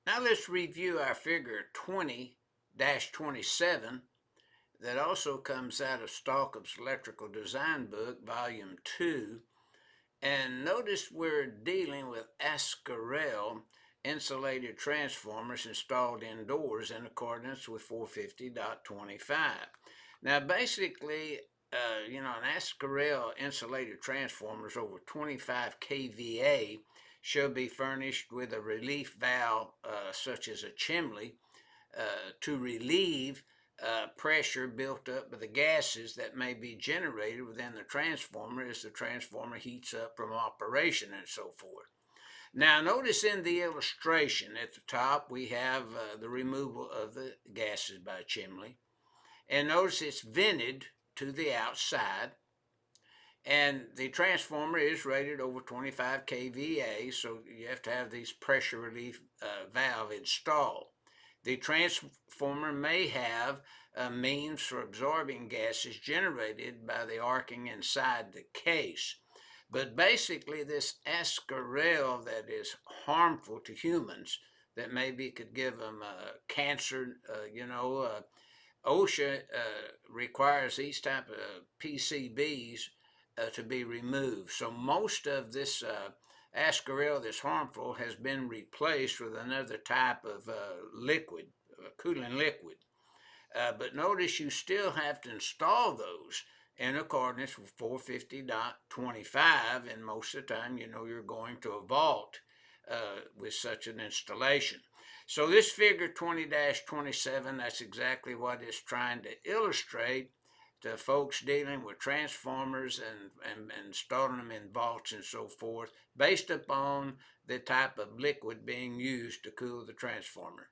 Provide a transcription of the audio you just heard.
Now let's review our figure 20-27 that also comes out of Stallcup's Electrical Design Book, Volume 2. And notice we're dealing with Askarel-insulated transformers installed indoors in accordance with 450.25. Now basically, an Askarel-insulated transformers over 25 kVA should be furnished with a relief valve such as a chimney to relieve pressure built up by the gases that may be generated within the transformer as the transformer heats up from operation and so forth. Now notice in the illustration at the top we have the removal of the gases by chimney, and notice it's vented to the outside, and the transformer is rated over 25 kVA, so you have to have these pressure relief valve installed. The transformer may have a means for absorbing gases generated by the arcing inside the case. But basically this Askarel that is harmful to humans, that maybe could give them cancer, OSHA requires these type of PCBs to be removed. So most of this Askarel that's harmful has been replaced with another type of liquid, cooling liquid. But notice you still have to install those in accordance with 450.25, and most of the time you're going to a vault with such an installation. So this figure 20-27, that's exactly what it's trying to illustrate to folks dealing with transformers and installing them in vaults and so forth, based upon the type of liquid being used to cool the transformer.